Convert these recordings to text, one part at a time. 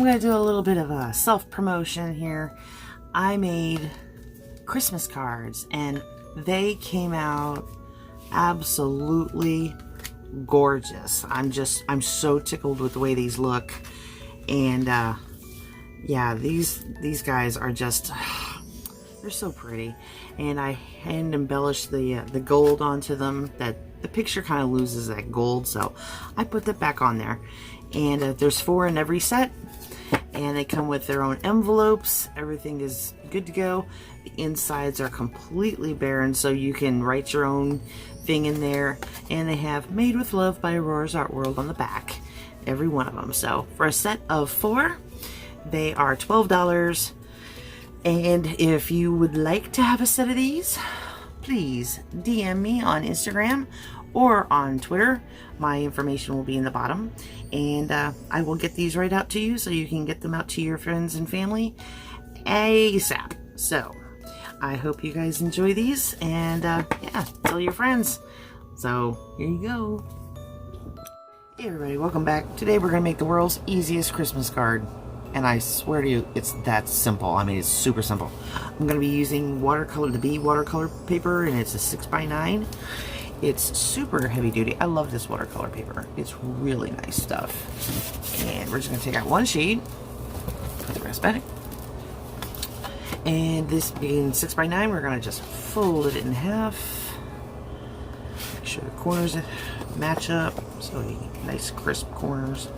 going to do a little bit of a self-promotion here. I made Christmas cards and they came out absolutely gorgeous. I'm so tickled with the way these look. And yeah, these guys are just, they're so pretty. And I hand embellished the gold onto them. That the picture kind of loses that gold, so I put that back on there. And there's 4 in every set, and they come with their own envelopes. Everything is good to go. The insides are completely barren, so you can write your own thing in there. And they have "Made with Love" by Aurora's Art World on the back, every one of them. So for a set of 4, they are $12. And if you would like to have a set of these, please DM me on Instagram or on Twitter. My information will be in the bottom, and I will get these right out to you so you can get them out to your friends and family ASAP. So I hope you guys enjoy these, and yeah, tell your friends. So here you go. Hey everybody, welcome back. Today we're gonna make the world's easiest Christmas card. And I swear to you, it's that simple. I mean, it's super simple. I'm going to be using the B watercolor paper, and it's a 6x9. It's super heavy duty. I love this watercolor paper. It's really nice stuff. And we're just going to take out one sheet, put the rest back. And this being 6x9, we're going to just fold it in half. Make sure the corners match up, so you get nice crisp corners.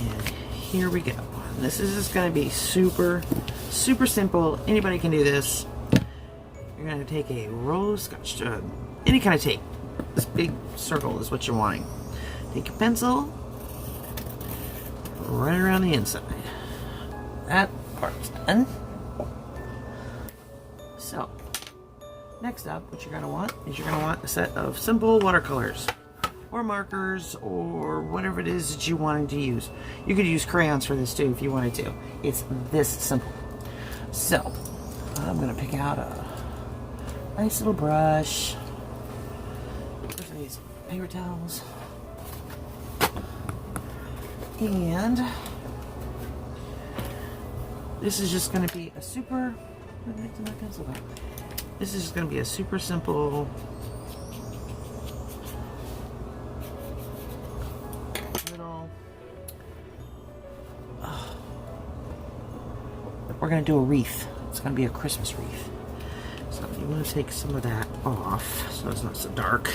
And here we go. This is just going to be super simple. Anybody can do this. You're going to take a roll of scotch, any kind of tape. This big circle is what you're wanting. Take your pencil, right around the inside. That part's done. So, next up, what you're going to want is you're going to want a set of simple watercolors, or markers, or whatever it is that you wanted to use. You could use crayons for this too if you wanted to. It's this simple. So, I'm gonna pick out a nice little brush. First I need some paper towels. And this is just gonna be a super, this is just gonna be a super simple we're going to do a wreath. It's going to be a Christmas wreath. So you want to take some of that off so it's not so dark.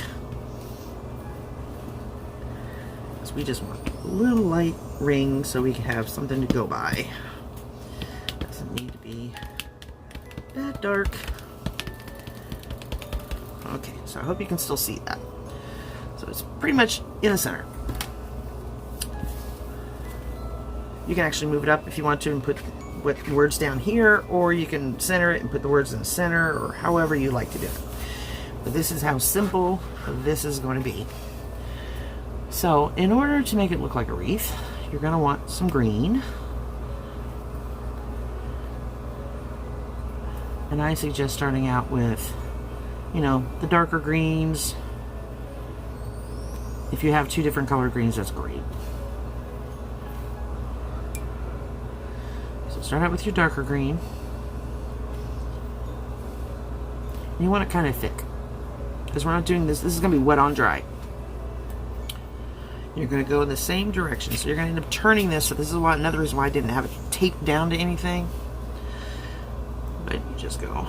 Because we just want a little light ring so we can have something to go by. Doesn't need to be that dark. Okay, so I hope you can still see that. So it's pretty much in the center. You can actually move it up if you want to and put words down here, or you can center it and put the words in the center, or however you like to do it. But this is how simple this is going to be. So in order to make it look like a wreath, you're going to want some green. And I suggest starting out with, you know, the darker greens. If you have 2 different color greens, that's great. Start out with your darker green. And you want it kind of thick, because we're not doing this. This is going to be wet on dry. You're going to go in the same direction, so you're going to end up turning this. So this is why, another reason why I didn't have it taped down to anything. But you just go.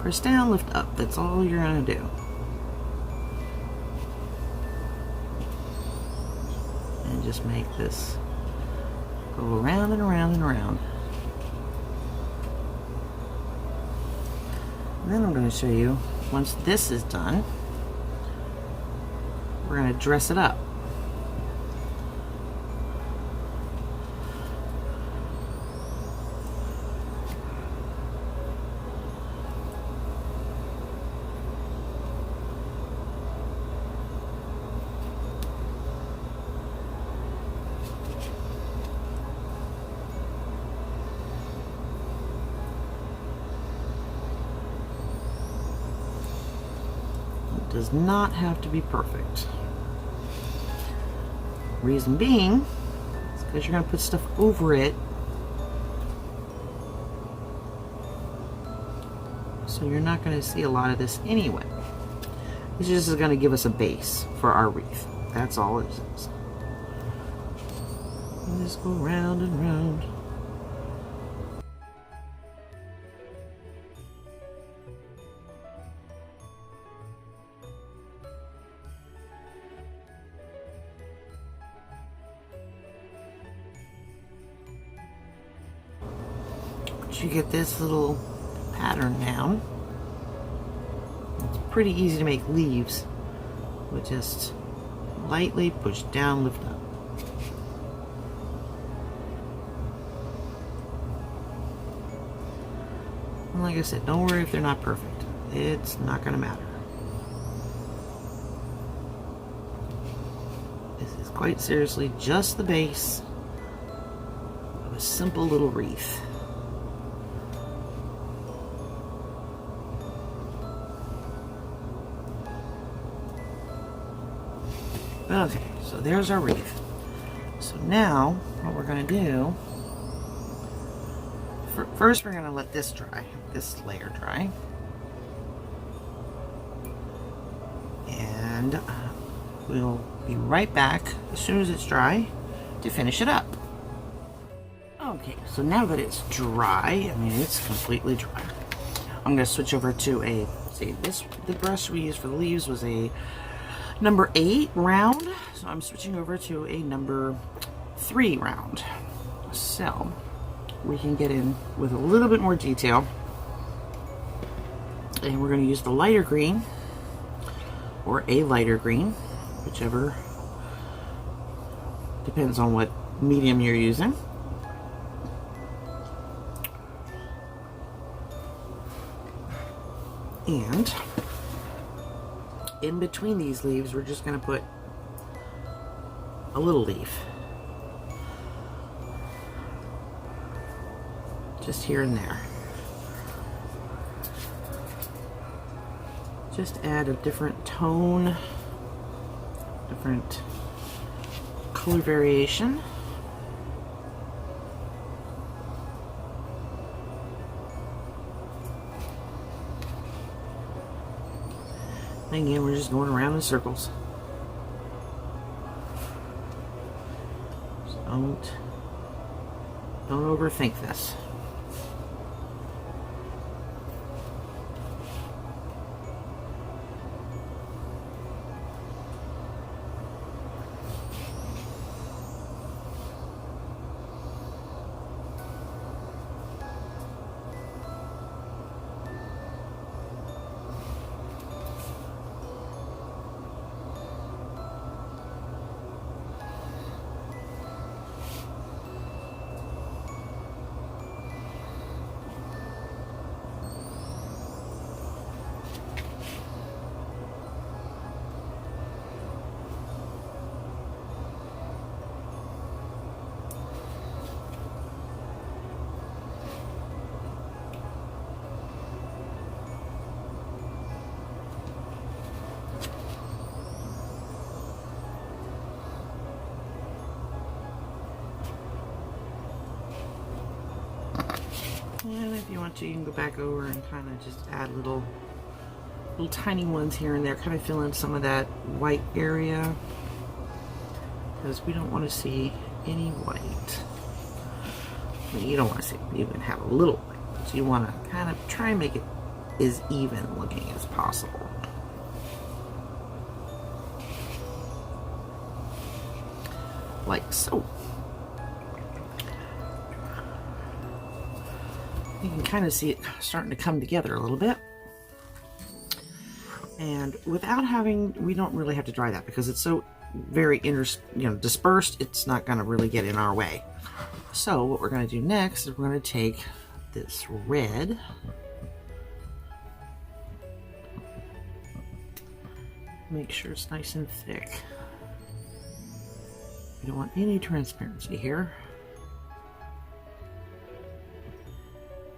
Press down, lift up. That's all you're going to do. And just make this go around and around and around. And then I'm going to show you, once this is done, we're going to dress it up. does not have to be perfect. Reason being is because you're going to put stuff over it, so you're not going to see a lot of this anyway. This just is going to give us a base for our wreath. That's all it is. And just go round and round. Once you get this little pattern down, it's pretty easy to make leaves with just lightly push down, lift up. And like I said, don't worry if they're not perfect. It's not going to matter. This is quite seriously just the base of a simple little wreath. Okay, so there's our wreath. So now, what we're going to do, first we're going to let this dry, this layer dry. And we'll be right back as soon as it's dry to finish it up. Okay, so now that it's dry, I mean it's completely dry, I'm going to switch over to a, see, the brush we used for the leaves was a number 8 round, so I'm switching over to a number 3 round, so we can get in with a little bit more detail. And we're going to use the lighter green, or a lighter green, whichever, depends on what medium you're using. And in between these leaves, we're just going to put a little leaf. Just here and there. Just add a different tone, different color variation. And again, we're just going around in circles. So don't overthink this. And if you want to, you can go back over and kind of just add little tiny ones here and there, kind of fill in some of that white area, because we don't want to see any white. I mean, you don't want to see, you can have a little white, so you want to kind of try and make it as even looking as possible. Like so. You can kind of see it starting to come together a little bit. And without having, we don't really have to dry that because it's so very dispersed, it's not going to really get in our way. So what we're going to do next is we're going to take this red, make sure it's nice and thick. We don't want any transparency here.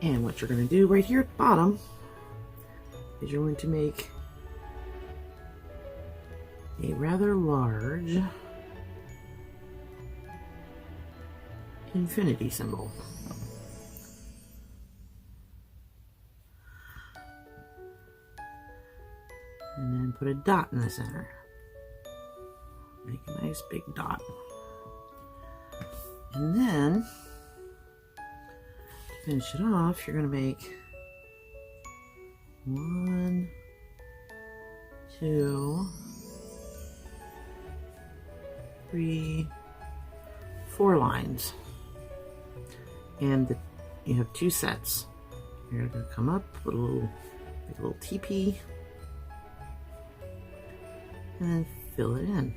And what you're going to do right here at the bottom is you're going to make a rather large infinity symbol. And then put a dot in the center. Make a nice big dot. And then, to finish it off, you're going to make 1, 2, 3, 4 lines. And you have 2 sets. You're going to come up with a little teepee and then fill it in.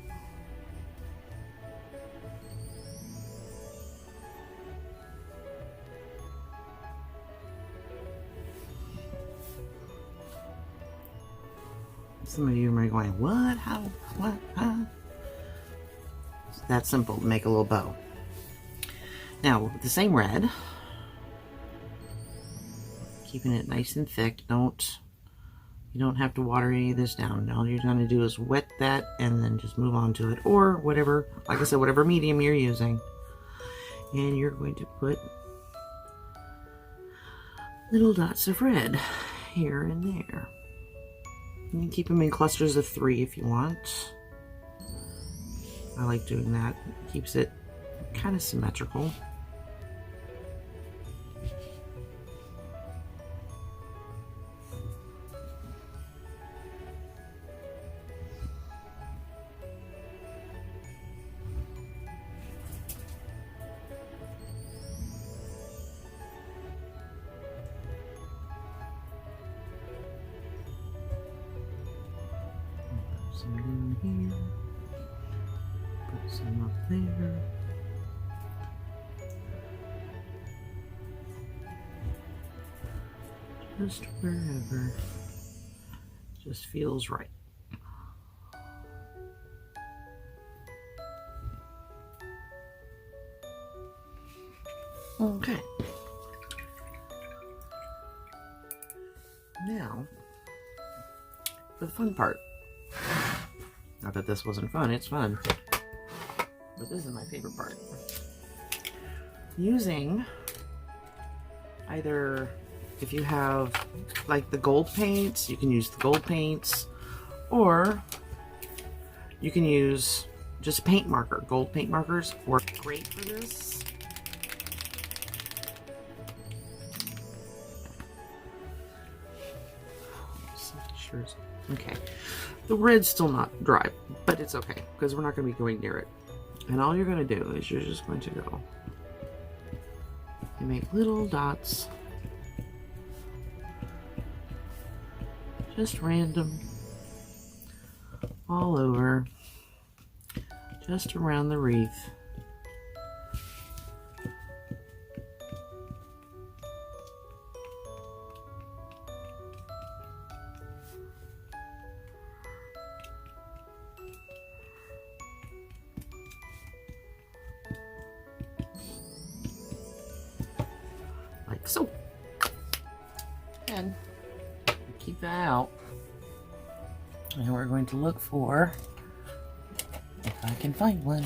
Some of you might be going, what? How? What? How? It's that simple to make a little bow. Now, with the same red, keeping it nice and thick, you don't have to water any of this down. All you're going to do is wet that and then just move on to it, or whatever, like I said, whatever medium you're using. And you're going to put little dots of red here and there. You can keep them in clusters of 3 if you want. I like doing that. It keeps it kind of symmetrical. Some down here, put some up there. Just wherever just feels right. Okay. Now, for the fun part. Not that this wasn't fun, it's fun. But this is my favorite part. Using either, if you have like the gold paints, you can use the gold paints, or you can use just a paint marker. Gold paint markers work great for this. Okay. The red's still not dry, but it's okay because we're not going to be going near it. And all you're going to do is you're just going to go and make little dots, just random, all over, just around the wreath. Like so. And keep that out. And we're going to look for, if I can find one.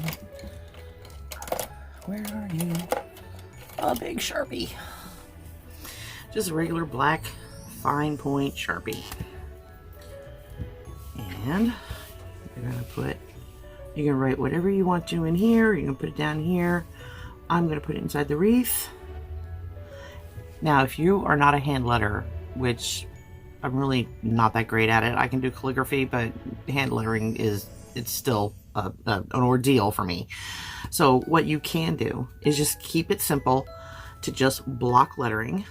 Where are you? A big Sharpie. Just a regular black fine point Sharpie. And you're gonna put, you can write whatever you want to in here. You can put it down here. I'm gonna put it inside the wreath. Now, if you are not a hand letterer, which I'm really not that great at it, I can do calligraphy, but hand lettering it's still an ordeal for me. So what you can do is just keep it simple to just block lettering.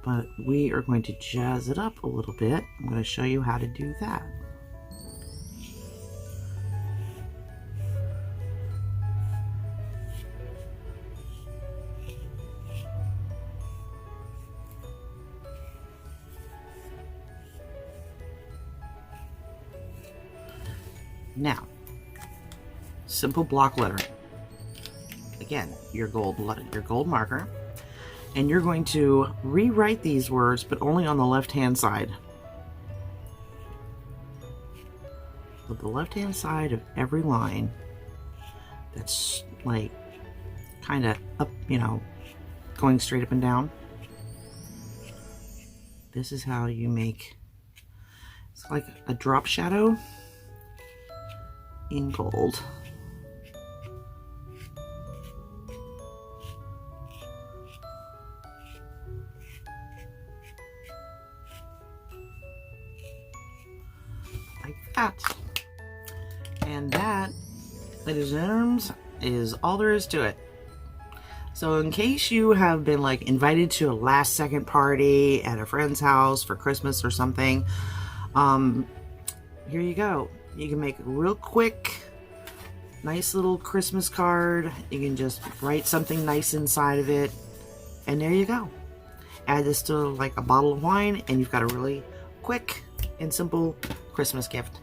But we are going to jazz it up a little bit. I'm going to show you how to do that. Now, simple block lettering. Again, your gold marker, And you're going to rewrite these words, but only on the left-hand side. With the left-hand side of every line that's like kind of up, you know, going straight up and down. This is how you make, it's like a drop shadow in gold. Like that. And that, ladies and gentlemen, is all there is to it. So in case you have been like invited to a last second party at a friend's house for Christmas or something, here you go. You can make a real quick, nice little Christmas card. You can just write something nice inside of it, and there you go. Add this to like a bottle of wine, and you've got a really quick and simple Christmas gift.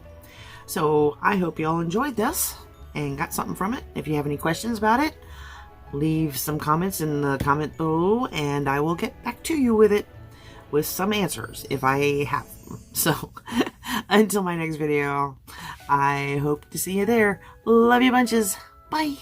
So I hope you all enjoyed this and got something from it. If you have any questions about it, leave some comments in the comment below, and I will get back to you with it with some answers if I have them. So until my next video, I hope to see you there. Love you bunches. Bye.